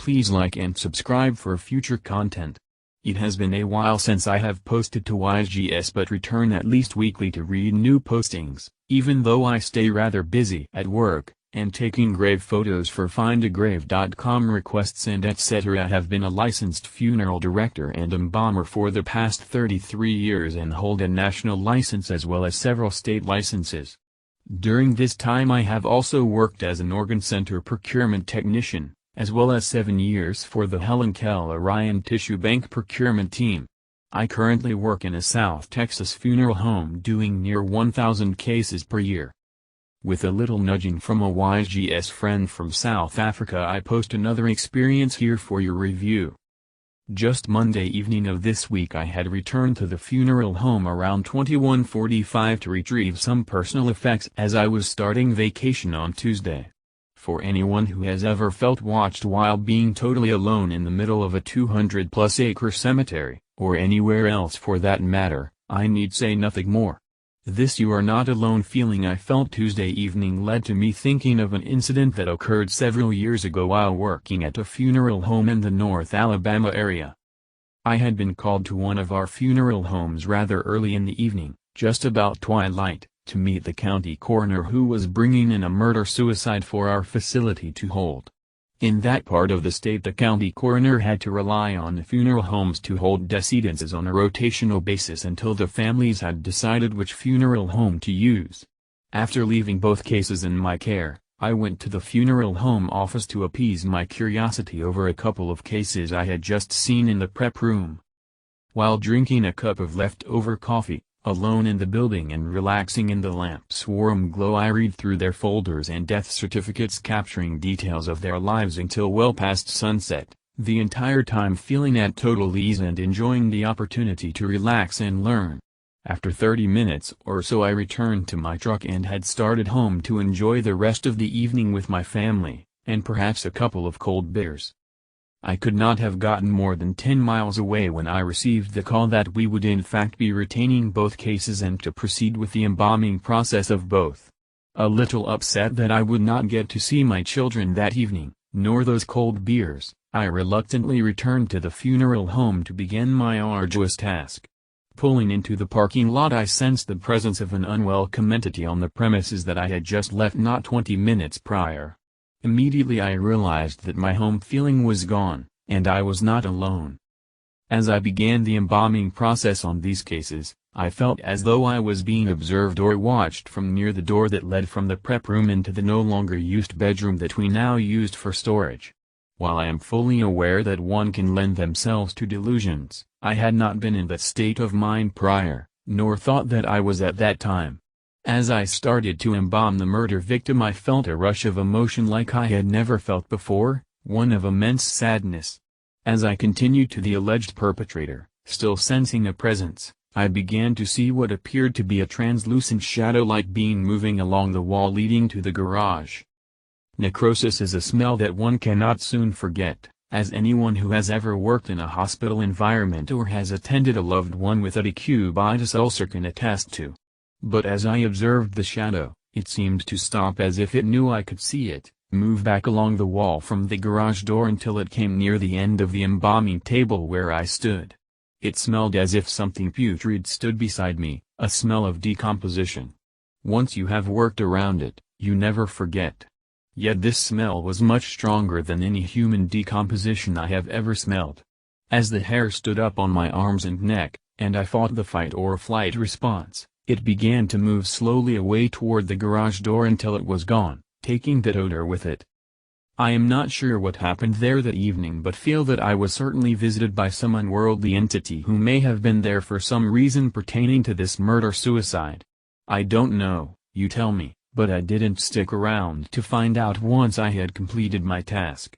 please like and subscribe for future content. It has been a while since I have posted to YGS, but return at least weekly to read new postings, even though I stay rather busy at work, and taking grave photos for findagrave.com requests and etc. I have been a licensed funeral director and embalmer for the past 33 years and hold a national license as well as several state licenses. During this time I have also worked as an organ center procurement technician, as well as 7 years for the Helen Keller Ryan Tissue Bank procurement team. I currently work in a South Texas funeral home doing near 1,000 cases per year. With a little nudging from a YGS friend from South Africa, I post another experience here for your review. Just Monday evening of this week I had returned to the funeral home around 21:45 to retrieve some personal effects as I was starting vacation on Tuesday. For anyone who has ever felt watched while being totally alone in the middle of a 200-plus acre cemetery, or anywhere else for that matter, I need say nothing more. This "you are not alone" feeling I felt Tuesday evening led to me thinking of an incident that occurred several years ago while working at a funeral home in the North Alabama area. I had been called to one of our funeral homes rather early in the evening, just about twilight, to meet the county coroner who was bringing in a murder-suicide for our facility to hold. In that part of the state the county coroner had to rely on funeral homes to hold decedents on a rotational basis until the families had decided which funeral home to use. After leaving both cases in my care, I went to the funeral home office to appease my curiosity over a couple of cases I had just seen in the prep room. While drinking a cup of leftover coffee, alone in the building and relaxing in the lamp's warm glow, I read through their folders and death certificates capturing details of their lives until well past sunset, the entire time feeling at total ease and enjoying the opportunity to relax and learn. After 30 minutes or so I returned to my truck and had started home to enjoy the rest of the evening with my family, and perhaps a couple of cold beers. I could not have gotten more than 10 miles away when I received the call that we would in fact be retaining both cases and to proceed with the embalming process of both. A little upset that I would not get to see my children that evening, nor those cold beers, I reluctantly returned to the funeral home to begin my arduous task. Pulling into the parking lot I sensed the presence of an unwelcome entity on the premises that I had just left not 20 minutes prior. Immediately I realized that my home feeling was gone, and I was not alone. As I began the embalming process on these cases, I felt as though I was being observed or watched from near the door that led from the prep room into the no longer used bedroom that we now used for storage. While I am fully aware that one can lend themselves to delusions, I had not been in that state of mind prior, nor thought that I was at that time. As I started to embalm the murder victim I felt a rush of emotion like I had never felt before, one of immense sadness. As I continued to the alleged perpetrator, still sensing a presence, I began to see what appeared to be a translucent shadow-like being moving along the wall leading to the garage. Necrosis is a smell that one cannot soon forget, as anyone who has ever worked in a hospital environment or has attended a loved one with a decubitus ulcer can attest to. But as I observed the shadow, it seemed to stop as if it knew I could see it, move back along the wall from the garage door until it came near the end of the embalming table where I stood. It smelled as if something putrid stood beside me, a smell of decomposition. Once you have worked around it, you never forget. Yet this smell was much stronger than any human decomposition I have ever smelled. As the hair stood up on my arms and neck, and I fought the fight or flight response, it began to move slowly away toward the garage door until it was gone, taking that odor with it. I am not sure what happened there that evening, but feel that I was certainly visited by some unworldly entity who may have been there for some reason pertaining to this murder-suicide. I don't know, you tell me, but I didn't stick around to find out once I had completed my task.